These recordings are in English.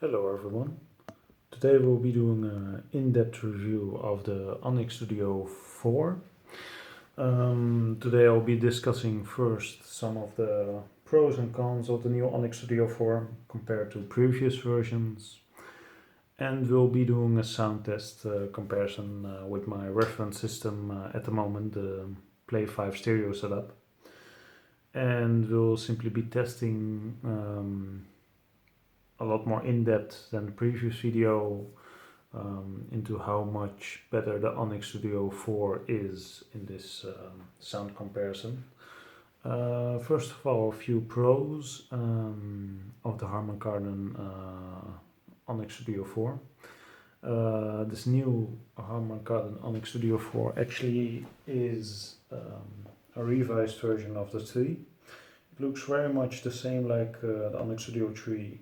Hello everyone. Today we'll be doing an in-depth review of the Onyx Studio 4. Today I'll be discussing first some of the pros and cons of the new Onyx Studio 4 compared to previous versions. And we'll be doing a sound test comparison with my reference system at the moment, the Play 5 stereo setup. And we'll simply be testing a lot more in-depth than the previous video into how much better the Onyx Studio 4 is in this sound comparison. First of all, a few pros of the Harman Kardon Onyx Studio 4. This new Harman Kardon Onyx Studio 4 actually is a revised version of the 3. It looks very much the same like the Onyx Studio 3,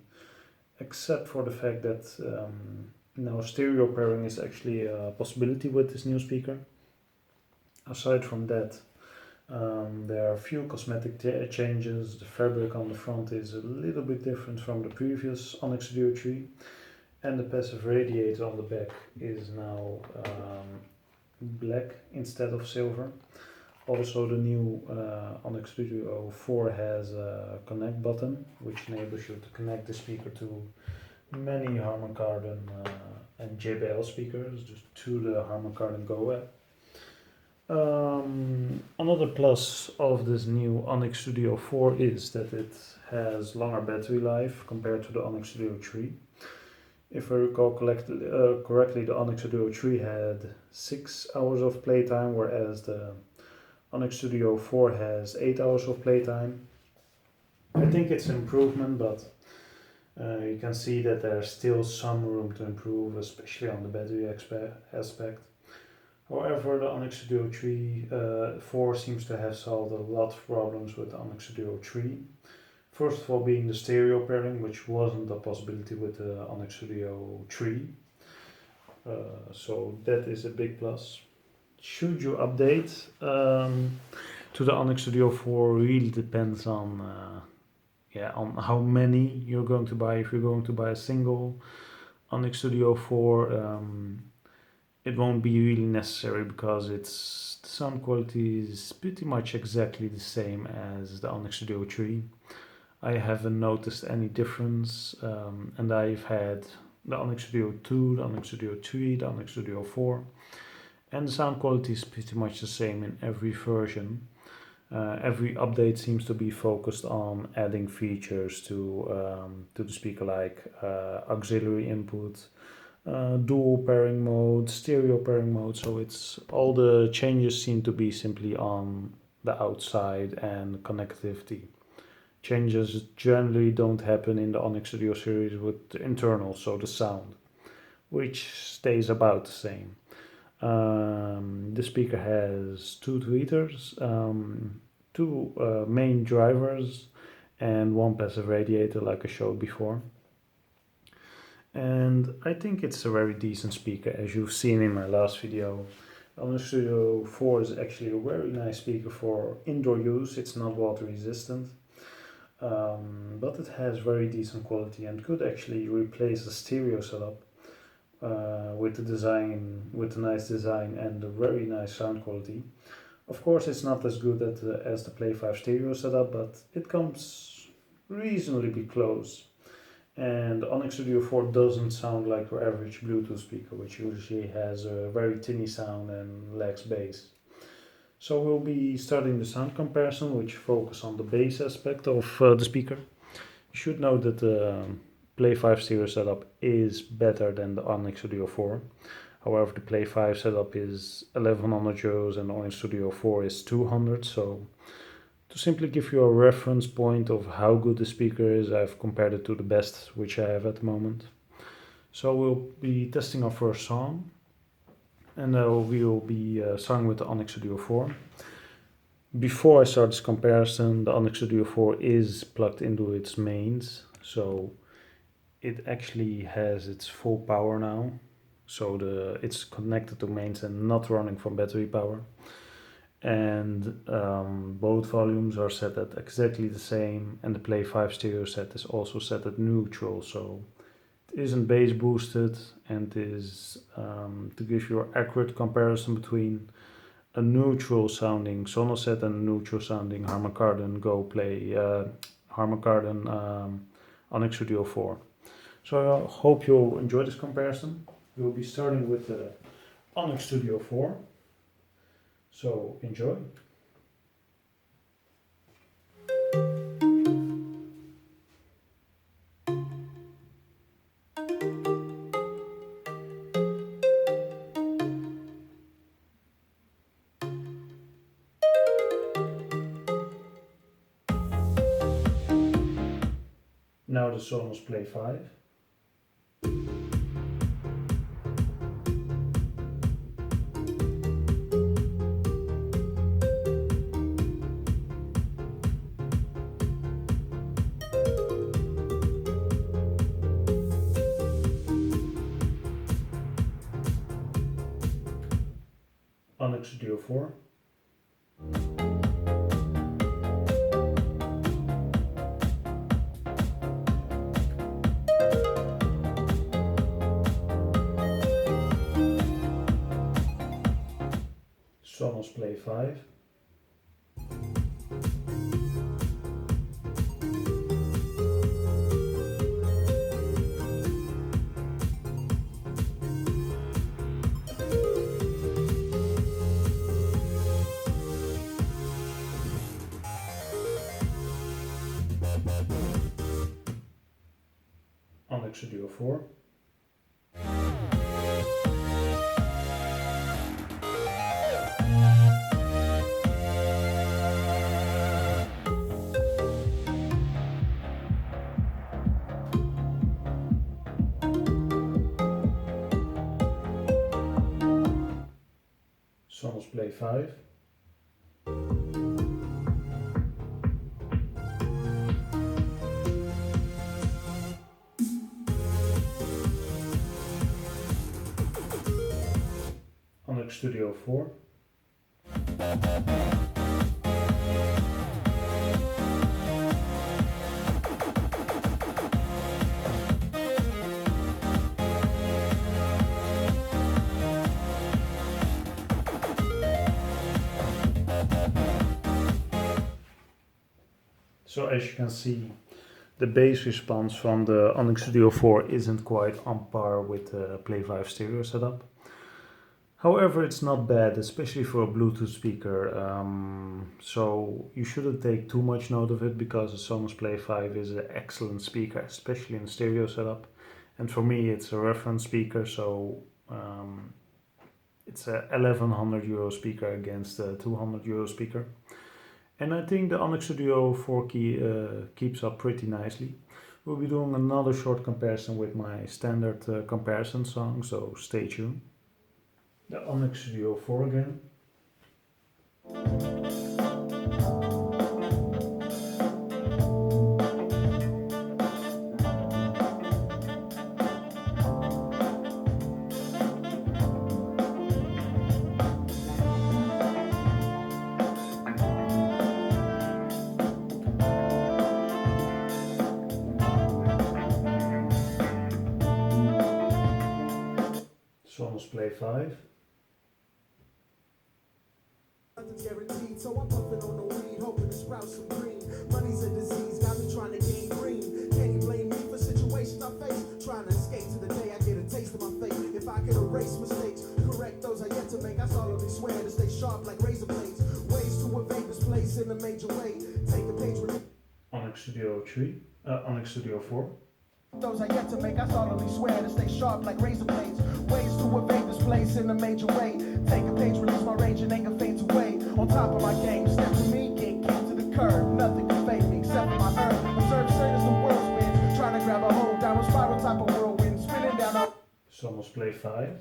except for the fact that now stereo pairing is actually a possibility with this new speaker. Aside from that, there are a few cosmetic changes. The fabric on the front is a little bit different from the previous Onyx Studio 3, and the passive radiator on the back is now black instead of silver. Also, the new Onyx Studio 4 has a connect button, which enables you to connect the speaker to many Harman Kardon and JBL speakers, just to the Harman Kardon Go app. Another plus of this new Onyx Studio 4 is that it has longer battery life compared to the Onyx Studio 3. If I recall correctly, the Onyx Studio 3 had 6 hours of playtime, whereas the Onyx Studio 4 has 8 hours of playtime. I think it's an improvement, but you can see that there's still some room to improve, especially on the battery aspect. However, the Onyx Studio 4 seems to have solved a lot of problems with the Onyx Studio 3. First of all, being the stereo pairing, which wasn't a possibility with the Onyx Studio 3. So that is a big plus. Should you update to the Onyx Studio 4 really depends on on how many you're going to buy. If you're going to buy a single Onyx Studio 4, it won't be really necessary because the sound quality is pretty much exactly the same as the Onyx Studio 3. I haven't noticed any difference, and I've had the Onyx Studio 2, the Onyx Studio 3, the Onyx Studio 4. And the sound quality is pretty much the same in every version. Every update seems to be focused on adding features to the speaker, like auxiliary input, dual pairing mode, stereo pairing mode. So it's all the changes seem to be simply on the outside and connectivity. Changes generally don't happen in the Onyx Studio series with the internal, so the sound, which stays about the same. The speaker has 2 tweeters, 2 main drivers, and 1 passive radiator, like I showed before. And I think it's a very decent speaker, as you've seen in my last video. The Studio 4 is actually a very nice speaker for indoor use. It's not water resistant, but it has very decent quality and could actually replace a stereo setup. With the nice design and the very nice sound quality. Of course, it's not as good as the Play 5 stereo setup, but it comes reasonably close. And the Onyx Studio 4 doesn't sound like your average Bluetooth speaker, which usually has a very tinny sound and lacks bass. So we'll be starting the sound comparison, which focus on the bass aspect of the speaker. You should know that the Play 5 stereo setup is better than the Onyx Studio 4. However, the Play 5 setup is 1100 euros and the Onyx Studio 4 is 200. So to simply give you a reference point of how good the speaker is, I've compared it to the best which I have at the moment. So we'll be testing our first song, and we will be starting with the Onyx Studio 4. Before I start this comparison, the Onyx Studio 4 is plugged into its mains, so it actually has its full power now. So it's connected to mains and not running from battery power. And both volumes are set at exactly the same, and the Play 5 stereo set is also set at neutral, so isn't bass boosted and is to give you an accurate comparison between a neutral sounding Sonos set and a neutral sounding Harman Kardon Onyx Studio 4. So I hope you'll enjoy this comparison. We'll be starting with the Onyx Studio 4. So enjoy. Now the Sonos Play 5. Onyx Studio 4. Sonos Play 5. Onyx Studio 4. Sonos Play 5. Onyx Studio 4. So as you can see, the bass response from the Onyx Studio 4 isn't quite on par with the Play 5 stereo setup. However, it's not bad, especially for a Bluetooth speaker, so you shouldn't take too much note of it because the Sonos Play 5 is an excellent speaker, especially in the stereo setup. And for me, it's a reference speaker, so it's a 1100 euro speaker against a 200 euro speaker. And I think the Onyx Studio 4 keeps up pretty nicely. We'll be doing another short comparison with my standard comparison song, so stay tuned. The Onyx Studio 4 again. Sonos Play 5. Guaranteed, so I'm puffing on the weed, hoping to sprout some green. Money's a disease, got me trying to gain green. Can you blame me for situations I face? Trying to escape to the day I get a taste of my fate. If I could erase mistakes, correct those I yet to make, I solemnly swear to stay sharp like razor blades. Ways to evade this place in a major way. Take a page with Onyx Studio 3, Onyx Studio 4. those I yet to make, I solemnly swear to stay sharp like razor blades. Ways to evade this place in a major way. Take a page, release my rage and anger fades away. On top of my game, step to me, get kicked to the curb. Nothing can fade me except for my earth. Observe straight as the world's wind, trying to grab a hold, downward spiral type of whirlwind, spinning down on. Sonos Play 5.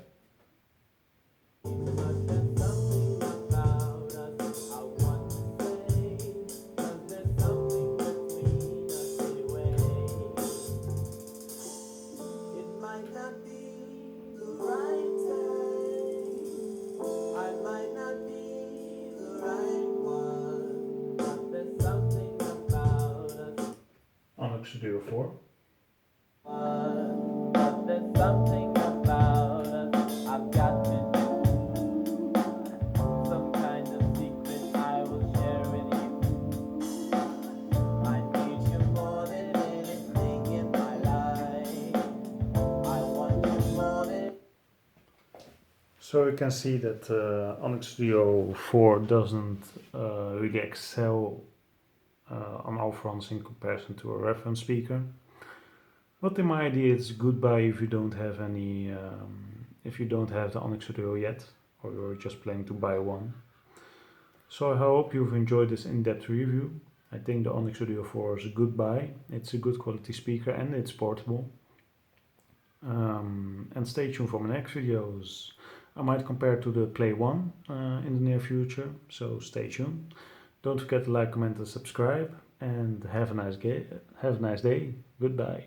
Onyx Studio 4. So you can see that Onyx Studio 4 doesn't really excel on all fronts in comparison to a reference speaker. But in my idea, it's goodbye if you don't have any, if you don't have the Onyx Studio yet, or you're just planning to buy one. So I hope you've enjoyed this in-depth review. I think the Onyx Studio 4 is a good buy. It's a good quality speaker and it's portable. And stay tuned for my next videos. I might compare to the Play 1 in the near future, so stay tuned. Don't forget to like, comment and subscribe, and have a nice day. Goodbye.